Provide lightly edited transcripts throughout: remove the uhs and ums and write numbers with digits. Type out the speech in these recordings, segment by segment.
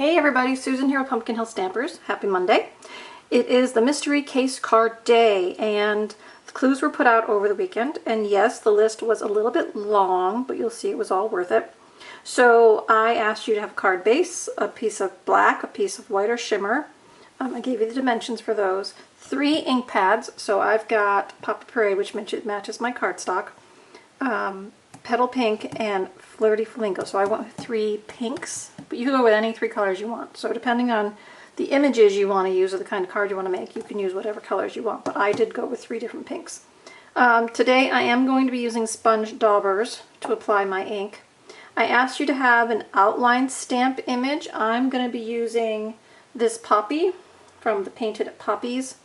Hey everybody, Susan here with Pumpkin Hill Stampers. Happy Monday. It is the mystery case card day and the clues were put out over the weekend, and yes, the list was a little bit long, but you'll see it was all worth it. So I asked you to have a card base, a piece of black, a piece of white or shimmer. I gave you the dimensions for those. 3 ink pads, so I've got Poppy Parade, which matches my cardstock, Petal Pink, and Flirty Flamingo. So I went with 3 pinks, but you can go with any 3 colors you want. So depending on the images you want to use or the kind of card you want to make, you can use whatever colors you want, but I did go with 3 different pinks. Today I am going to be using sponge daubers to apply my ink. I asked you to have an outline stamp image. I'm going to be using this Poppy from the Painted Poppies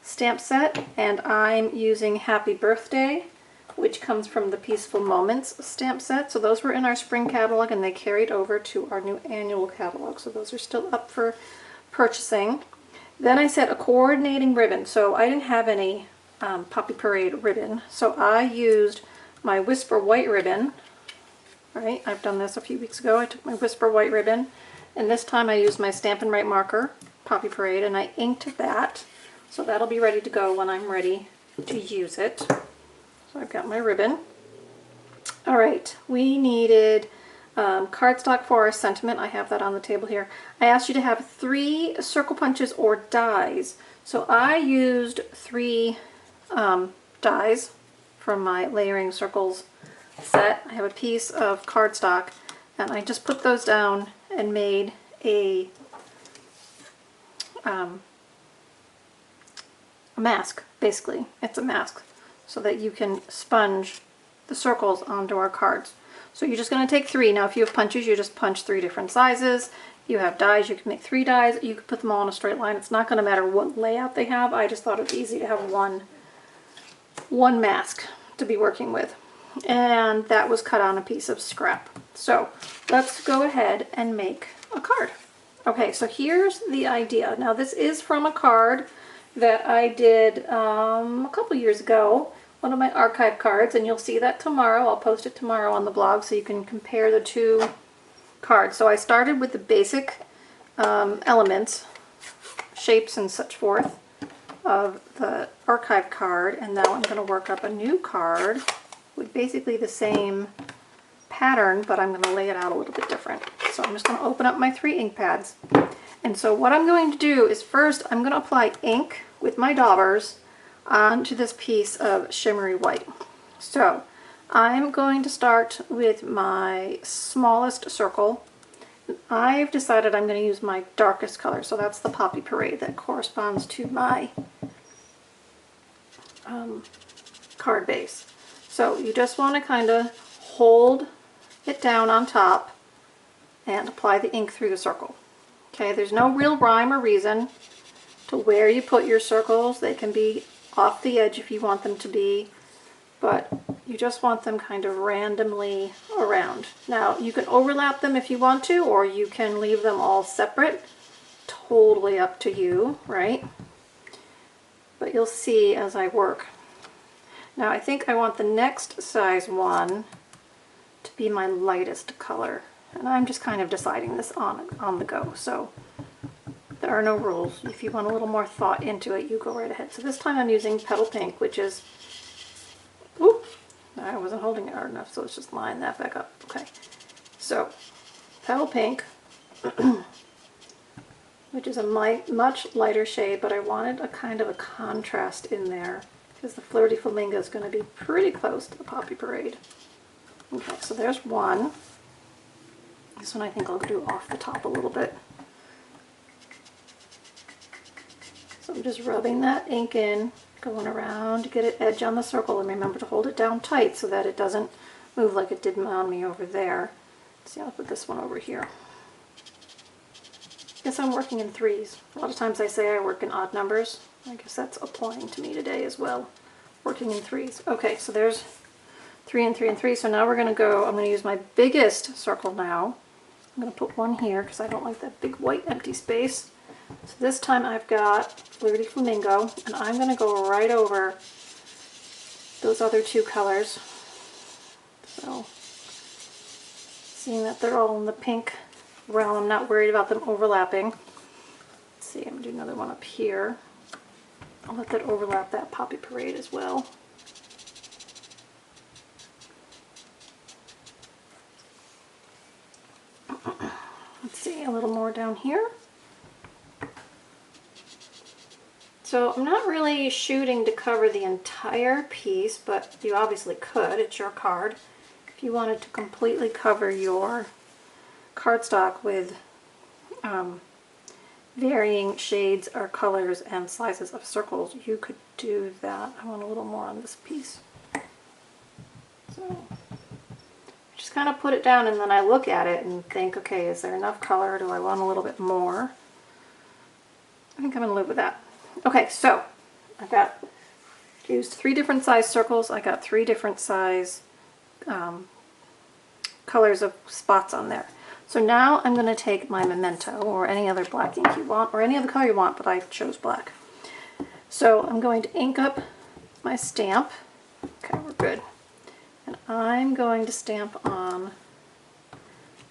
stamp set, and I'm using Happy Birthday, which comes from the Peaceful Moments stamp set. So those were in our spring catalog and they carried over to our new annual catalog. So those are still up for purchasing. Then I set a coordinating ribbon. So I didn't have any Poppy Parade ribbon. So I used my Whisper White ribbon. Right, I've done this a few weeks ago. I took my Whisper White ribbon, and this time I used my Stampin' Right marker, Poppy Parade, and I inked that. So that'll be ready to go when I'm ready to use it. So I've got my ribbon. All right, we needed cardstock for our sentiment. I have that on the table here. I asked you to have 3 circle punches or dies. So I used 3 dies from my Layering Circles set. I have a piece of cardstock, and I just put those down and made a mask, basically. It's a mask so that you can sponge the circles onto our cards. So you're just going to take 3. Now if you have punches, you just punch 3 different sizes. You have dies, you can make 3 dies. You can put them all in a straight line. It's not going to matter what layout they have. I just thought it was easy to have one mask to be working with. And that was cut on a piece of scrap. So let's go ahead and make a card. Okay, so here's the idea. Now this is from a card that I did a couple years ago, one of my archive cards, and you'll see that tomorrow. I'll post it tomorrow on the blog so you can compare the 2 cards. So I started with the basic elements, shapes and such forth of the archive card, and now I'm going to work up a new card with basically the same pattern, but I'm going to lay it out a little bit different. So I'm just going to open up my 3 ink pads. And so what I'm going to do is first I'm going to apply ink with my daubers onto this piece of shimmery white. So I'm going to start with my smallest circle. I've decided I'm going to use my darkest color, so that's the Poppy Parade that corresponds to my card base. So you just want to kind of hold it down on top and apply the ink through the circle. Okay, there's no real rhyme or reason to where you put your circles. They can be off the edge if you want them to be, but you just want them kind of randomly around. Now you can overlap them if you want to, or you can leave them all separate. Totally up to you, right? But you'll see as I work. Now I think I want the next size one to be my lightest color, and I'm just kind of deciding this on the go, so there are no rules. If you want a little more thought into it, you go right ahead. So this time I'm using Petal Pink, which is, ooh, I wasn't holding it hard enough, so let's just line that back up. Okay, so Petal Pink, which is a much lighter shade, but I wanted a kind of a contrast in there, because the Flirty Flamingo is going to be pretty close to the Poppy Parade. Okay, so there's one. This one I think I'll do off the top a little bit. So I'm just rubbing that ink in, going around to get an edge on the circle, and remember to hold it down tight so that it doesn't move like it did on me over there. Let's see, I'll put this one over here. Guess I'm working in 3s. A lot of times I say I work in odd numbers. I guess that's applying to me today as well. Working in 3s. Okay, so there's 3 and 3 and 3. So now we're going to go, I'm going to use my biggest circle now. I'm going to put one here because I don't like that big white empty space. So this time I've got Flirty Flamingo, and I'm going to go right over those other 2 colors. So seeing that they're all in the pink realm. I'm not worried about them overlapping. Let's see, I'm going to do another one up here. I'll let that overlap that Poppy Parade as well. Let's see, a little more down here. So I'm not really shooting to cover the entire piece, but you obviously could. It's your card. If you wanted to completely cover your cardstock with varying shades or colors and sizes of circles, you could do that. I want a little more on this piece. So just kind of put it down, and then I look at it and think, okay, is there enough color? Do I want a little bit more? I think I'm going to live with that. Okay, so I used 3 different size circles. I got 3 different size colors of spots on there. So now I'm going to take my Memento, or any other black ink you want, or any other color you want, but I chose black. So I'm going to ink up my stamp. Okay, we're good. And I'm going to stamp on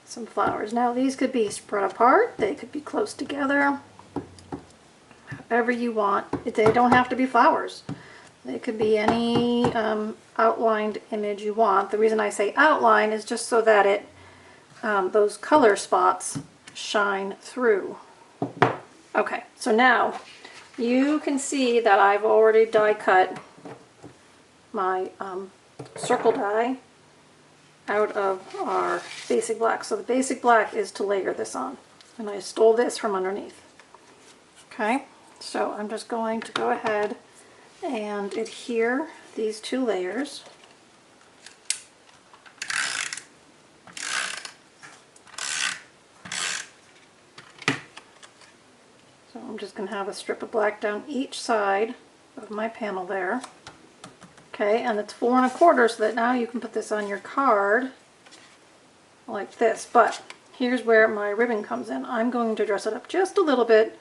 some flowers. Now these could be spread apart, they could be close together, however you want. They don't have to be flowers. They could be any outlined image you want. The reason I say outline is just so that it those color spots shine through. Okay, so now you can see that I've already die cut my circle die out of our basic black. So the basic black is to layer this on, and I stole this from underneath. Okay, so I'm just going to go ahead and adhere these 2 layers. So I'm just going to have a strip of black down each side of my panel there. Okay, and it's 4 1/4, so that now you can put this on your card like this. But here's where my ribbon comes in. I'm going to dress it up just a little bit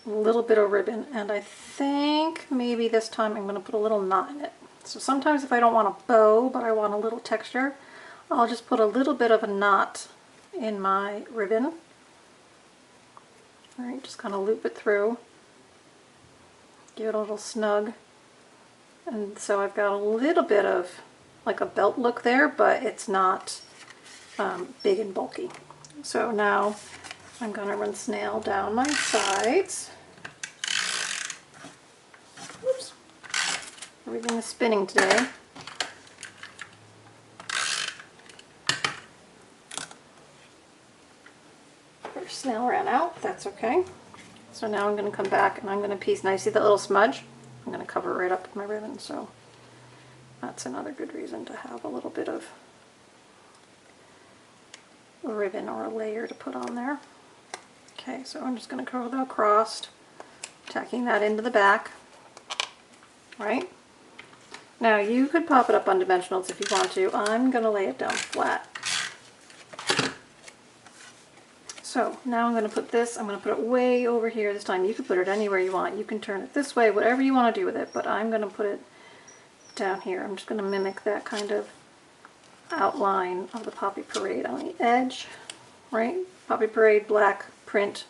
of ribbon, and I think maybe this time I'm going to put a little knot in it. So sometimes if I don't want a bow, but I want a little texture, I'll just put a little bit of a knot in my ribbon. All right, just kind of loop it through, give it a little snug. And so I've got a little bit of like a belt look there, but it's not big and bulky. So now I'm going to run snail down my sides. Oops. Everything is spinning today. Our snail ran out, that's okay. So now I'm going to come back and I'm going to piece, and I see that little smudge? I'm going to cover it right up with my ribbon, so that's another good reason to have a little bit of a ribbon or a layer to put on there. Okay, so I'm just going to go across, tacking that into the back. Right? Now you could pop it up on dimensionals if you want to. I'm going to lay it down flat. So now I'm going to put this, I'm going to put it way over here this time. You can put it anywhere you want. You can turn it this way, whatever you want to do with it, but I'm going to put it down here. I'm just going to mimic that kind of outline of the Poppy Parade on the edge, right? Poppy Parade, black print,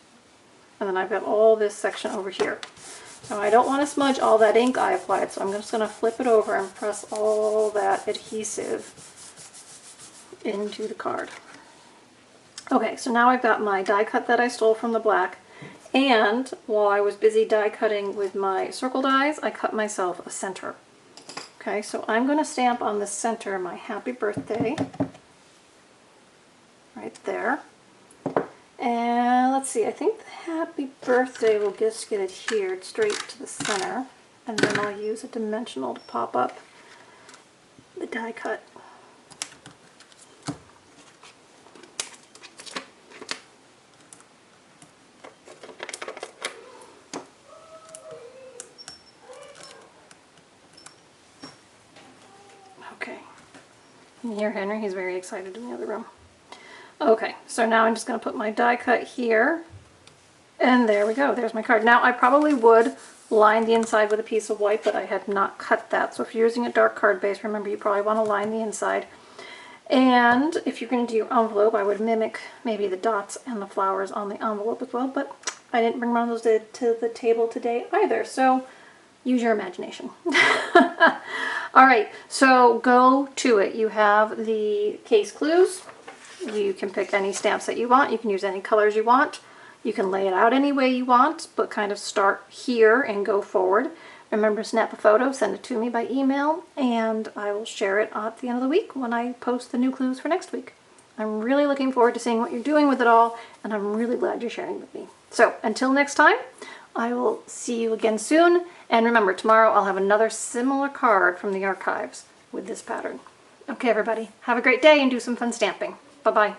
and then I've got all this section over here. Now I don't want to smudge all that ink I applied, so I'm just going to flip it over and press all that adhesive into the card. Okay, so now I've got my die cut that I stole from the black, and while I was busy die cutting with my circle dies, I cut myself a center. Okay, so I'm going to stamp on the center my happy birthday, right there. And let's see, I think the happy birthday will just get adhered straight to the center, and then I'll use a dimensional to pop up the die cut. Okay, you hear Henry, he's very excited in the other room. Okay, so now I'm just going to put my die cut here, and there we go, there's my card. Now I probably would line the inside with a piece of white, but I had not cut that. So if you're using a dark card base, remember you probably want to line the inside. And if you're going to do your envelope, I would mimic maybe the dots and the flowers on the envelope as well, but I didn't bring one of those to the table today either, so use your imagination. All right, so go to it. You have the case clues. You can pick any stamps that you want. You can use any colors you want. You can lay it out any way you want, but kind of start here and go forward. Remember to snap a photo, send it to me by email, and I will share it at the end of the week when I post the new clues for next week. I'm really looking forward to seeing what you're doing with it all, and I'm really glad you're sharing with me. So until next time, I will see you again soon. And remember, tomorrow I'll have another similar card from the archives with this pattern. Okay, everybody, have a great day and do some fun stamping. Bye-bye.